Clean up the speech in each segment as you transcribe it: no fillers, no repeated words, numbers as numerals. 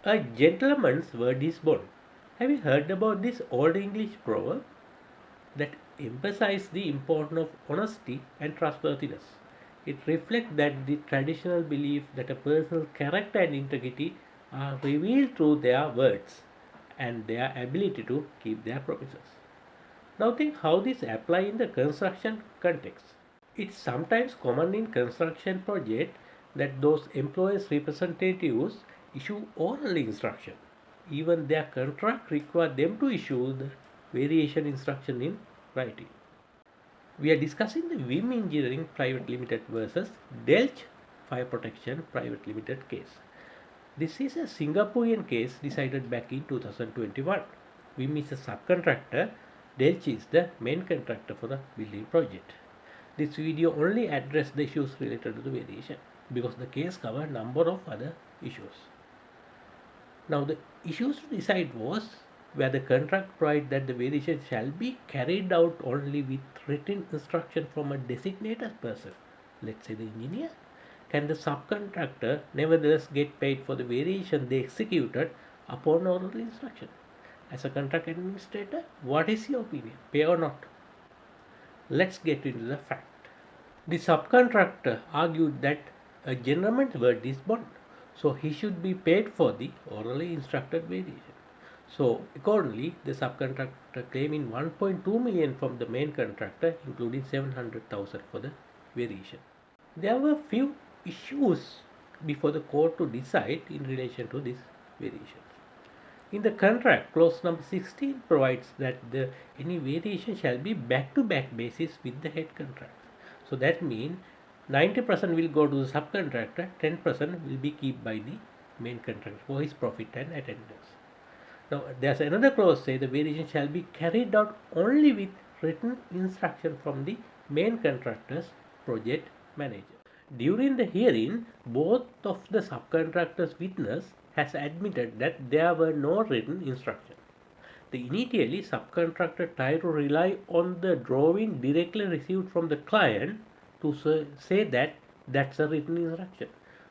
A gentleman's word is bond. Have you heard about this old English proverb that emphasizes the importance of honesty and trustworthiness? It reflects that the traditional belief that a person's character and integrity are revealed through their words and their ability to keep their promises. Now think how this applies in the construction context. It's sometimes common in construction projects that those employers' representatives issue oral instruction. Even their contract requires them to issue the variation instruction in writing. We are discussing the Vim Engineering Private Limited versus Deluge Fire Protection Private Limited case. This is a Singaporean case decided back in 2021. Vim is a subcontractor, Deluge is the main contractor for the building project. This video only addressed the issues related to the variation because the case covered a number of other issues. Now the issues to decide was where the contract provides that the variation shall be carried out only with written instruction from a designated person, let's say the engineer. Can the subcontractor nevertheless get paid for the variation they executed upon oral instruction? As a contract administrator, what is your opinion? Pay or not? Let's get into the fact. The subcontractor argued that a gentleman's word is bond, so he should be paid for the orally instructed variation. So accordingly, the subcontractor claimed in 1.2 million from the main contractor, including 700,000 for the variation. There were few issues before the court to decide in relation to this variation. In the contract, clause number 16 provides that any variation shall be back-to-back basis with the head contractor. So that means 90% will go to the subcontractor, 10% will be kept by the main contractor for his profit and attendance. Now there's another clause say the variation shall be carried out only with written instruction from the main contractor's project manager. During the hearing, both of the subcontractors' witness has admitted that there were no written instructions. The initially subcontractor tried to rely on the drawing directly received from the client to say that that's a written instruction.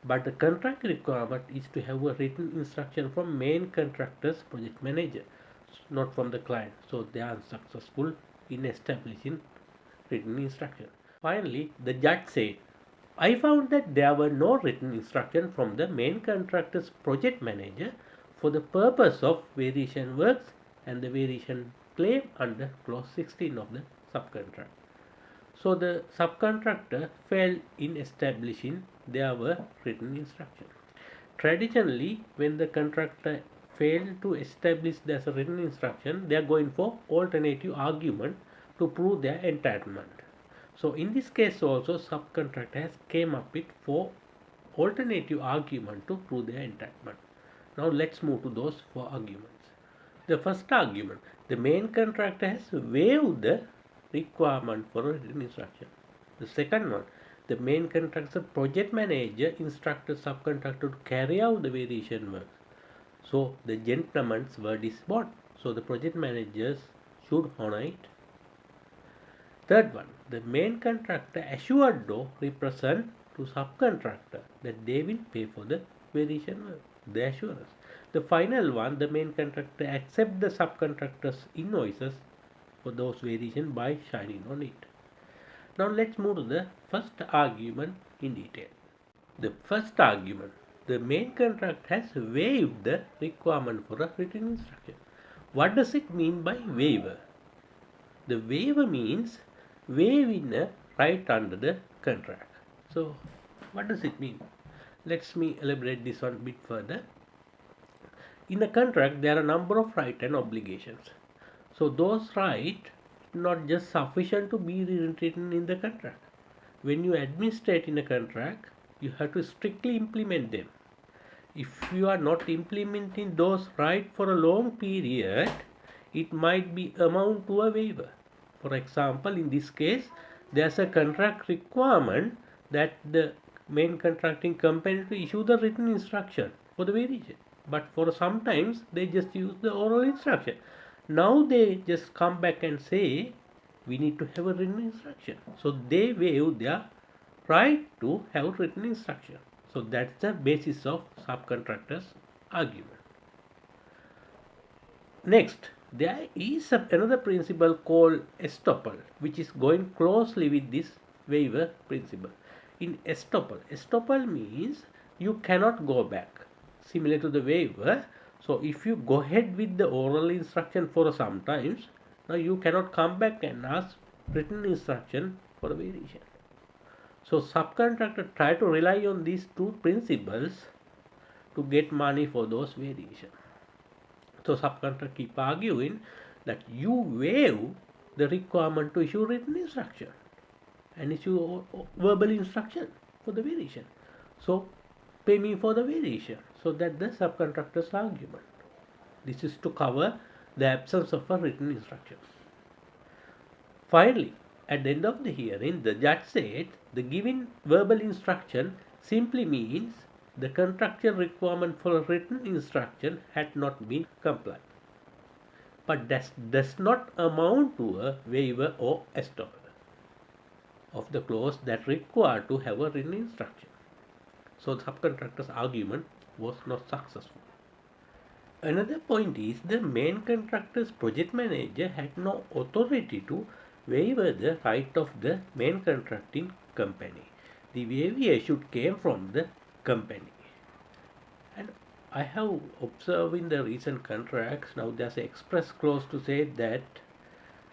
But the contract requirement is to have a written instruction from main contractor's project manager, not from the client. So they are unsuccessful in establishing written instruction. Finally, the judge said, I found that there were no written instructions from the main contractor's project manager for the purpose of variation works and the variation claim under clause 16 of the subcontract. So the subcontractor failed in establishing there were written instructions. Traditionally, when the contractor failed to establish there's a written instruction, they are going for alternative argument to prove their entitlement. So in this case also, subcontractor has came up with 4 alternative arguments to prove their entitlement. Now let's move to those 4 arguments. The first argument, the main contractor has waived the requirement for a written instruction. The second one, the main contractor's project manager instructed subcontractor to carry out the variation work. So the gentleman's word is bond. So the project managers should honor it. Third one, the main contractor assured though represent to subcontractor that they will pay for the variation work, the assurance. The final one, the main contractor accept the subcontractor's invoices for those variation by signing on it. Now let's move to the first argument in detail. The first argument, the main contract has waived the requirement for a written instruction. What does it mean by waiver? The waiver means waiving a right under the contract. So what does it mean? Let me elaborate this one a bit further. In a contract, there are a number of rights and obligations. So those rights not just sufficient to be written in the contract. When you administrate in a contract, you have to strictly implement them. If you are not implementing those rights for a long period, it might be amount to a waiver. For example, in this case, there's a contract requirement that the main contracting company to issue the written instruction for the variation. But for sometimes they just use the oral instruction. Now they just come back and say we need to have a written instruction. So they waive their right to have written instruction. So that's the basis of subcontractor's argument. Next, there is another principle called estoppel, which is going closely with this waiver principle. In estoppel means you cannot go back, similar to the waiver. So if you go ahead with the oral instruction for some times, now you cannot come back and ask written instruction for a variation. So subcontractor try to rely on these two principles to get money for those variations. So subcontractor keep arguing that you waive the requirement to issue written instruction and issue verbal instruction for the variation. So pay me for the variation. So that's the subcontractor's argument. This is to cover the absence of a written instruction. Finally, at the end of the hearing, the judge said the given verbal instruction simply means the contractual requirement for a written instruction had not been complied. But that does not amount to a waiver or estoppel of the clause that required to have a written instruction. So the subcontractor's argument was not successful. Another point is the main contractor's project manager had no authority to waiver the right of the main contracting company. The waiver should came from the company. And I have observed in the recent contracts, now there's an express clause to say that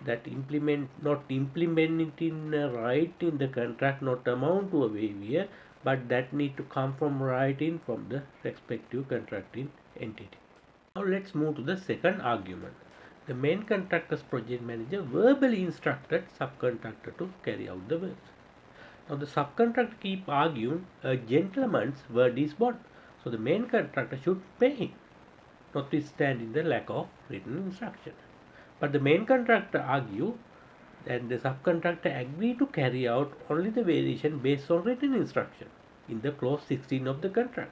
not implementing right in the contract not amount to a waiver, but that need to come from writing from the respective contracting entity. Now let's move to the second argument. The main contractor's project manager verbally instructed subcontractor to carry out the works. Now the subcontractor keep arguing a gentleman's word is bond. So the main contractor should pay him, notwithstanding the lack of written instruction. But the main contractor argue that the subcontractor agreed to carry out only the variation based on written instruction in the clause 16 of the contract.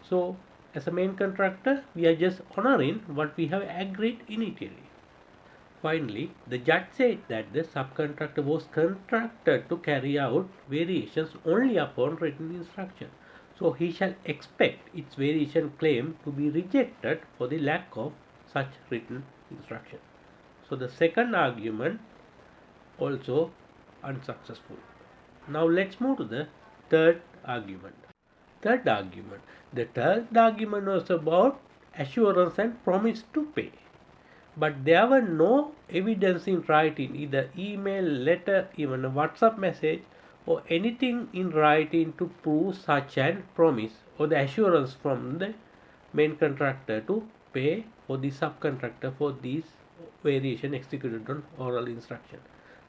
So as a main contractor, we are just honoring what we have agreed initially. Finally, the judge said that the subcontractor was contracted to carry out variations only upon written instruction. So he shall expect its variation claim to be rejected for the lack of such written instruction. So the second argument also unsuccessful. Now let's move to the third argument. The third argument was about assurance and promise to pay. But there were no evidence in writing, either email, letter, even a WhatsApp message, or anything in writing to prove such an promise or the assurance from the main contractor to pay for the subcontractor for these variation executed on oral instruction.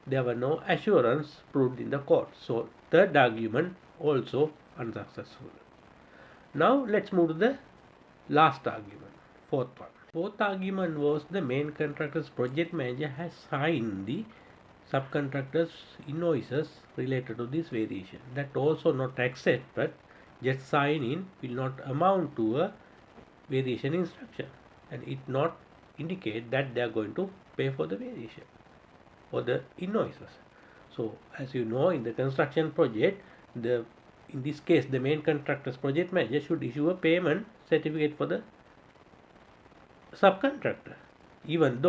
There were no assurance proved in the court. So third argument also unsuccessful. Now let's move to the last argument, fourth one. Fourth argument was the main contractor's project manager has signed the subcontractor's invoices related to this variation. That also not accepted. Just signing will not amount to a variation instruction, and it not indicate that they are going to pay for the variation or the invoices. So as you know, in the construction project, in this case the main contractor's project manager should issue a payment certificate for the subcontractor. Even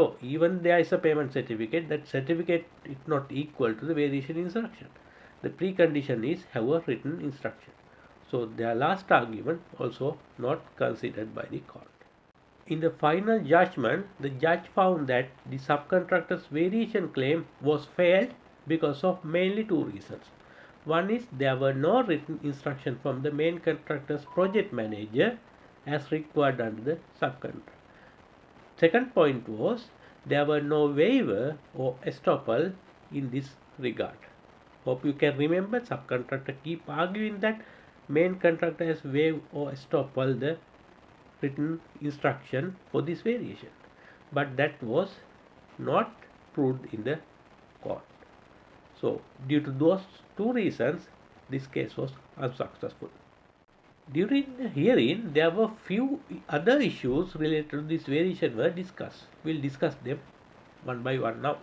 there is a payment certificate, that certificate is not equal to the variation instruction. The precondition is have a written instruction. So their last argument also not considered by the court. In the final judgment, the judge found that the subcontractor's variation claim was failed because of mainly two reasons. One is there were no written instruction from the main contractor's project manager as required under the subcontract. Second point was there were no waiver or estoppel in this regard. Hope you can remember, subcontractor keep arguing that main contractor has waived or estoppel the written instruction for this variation, but that was not proved in the court. So due to those two reasons, this case was unsuccessful. During the hearing, there were few other issues related to this variation were discussed. We'll discuss them one by one now.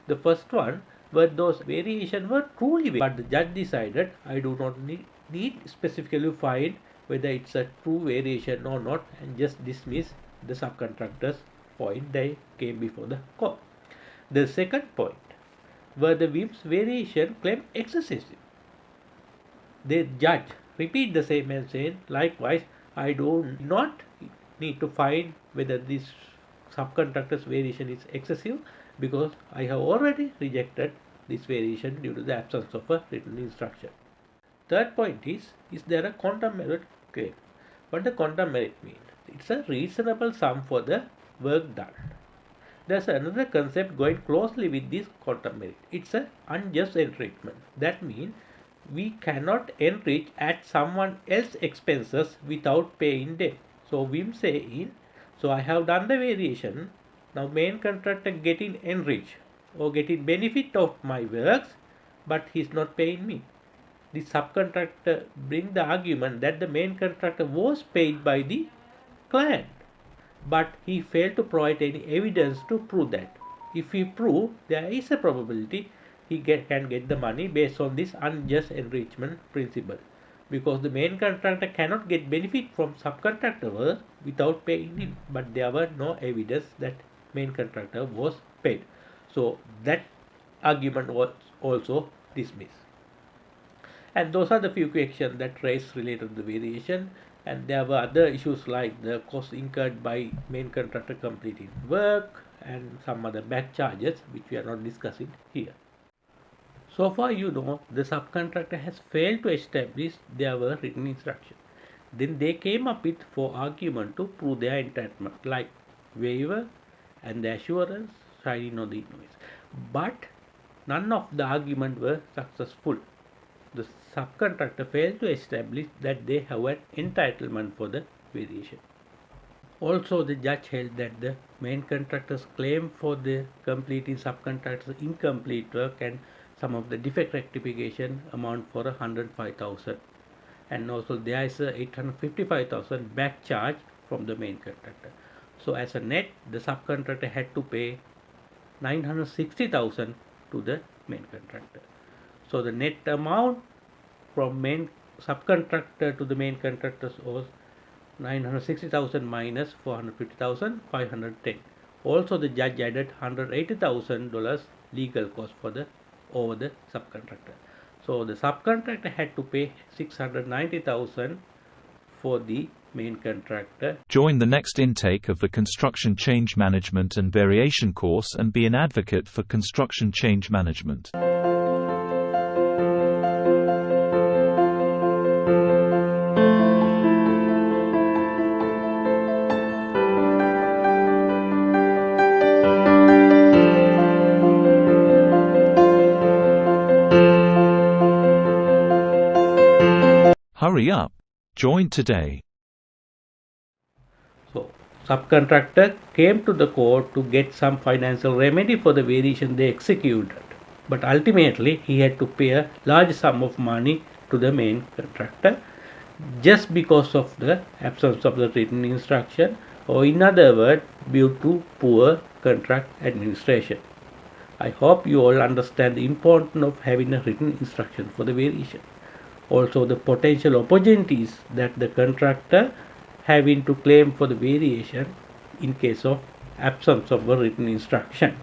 The first one were those variations were truly valid, but the judge decided I do not need specifically find whether it's a true variation or not, and just dismiss the subcontractor's point they came before the court. The second point were the Vim's variation claim excessive. The judge repeat the same and said, likewise, I do not need to find whether this subcontractor's variation is excessive because I have already rejected this variation due to the absence of a written instruction. Third point is there a quantum merit claim? What does quantum merit mean? It's a reasonable sum for the work done. There's another concept going closely with this quantum merit. It's a unjust enrichment. That means we cannot enrich at someone else's expenses without paying them. So Vim say so I have done the variation. Now main contractor getting enriched or getting benefit of my works, but he's not paying me. The subcontractor bring the argument that the main contractor was paid by the client, but he failed to provide any evidence to prove that. If he prove, there is a probability he can get the money based on this unjust enrichment principle, because the main contractor cannot get benefit from subcontractor work without paying him, but there were no evidence that main contractor was paid. So that argument was also dismissed. And those are the few questions that raised related to the variation. And there were other issues like the cost incurred by main contractor completing work and some other back charges which we are not discussing here. So far you know the subcontractor has failed to establish there were written instructions. Then they came up with 4 arguments to prove their entitlement, like waiver and the assurance, signing on the invoice. But none of the arguments were successful. The subcontractor failed to establish that they have an entitlement for the variation. Also, the judge held that the main contractor's claim for the completing subcontractor's incomplete work and some of the defect rectification amount for 105,000, and also there is a 855,000 back charge from the main contractor. So as a net, the subcontractor had to pay 960,000 to the main contractor. So the net amount from main subcontractor to the main contractors was 960,000 minus 450,000, 510. Also the judge added $180,000 legal cost for the over the subcontractor. So the subcontractor had to pay 690,000 for the main contractor. Join the next intake of the Construction Change Management and Variation course and be an advocate for construction change management. Hurry up! Join today. So, subcontractor came to the court to get some financial remedy for the variation they executed, but ultimately he had to pay a large sum of money to the main contractor just because of the absence of the written instruction, or in other words, due to poor contract administration. I hope you all understand the importance of having a written instruction for the variation. Also the potential opportunities that the contractor having to claim for the variation in case of absence of a written instruction.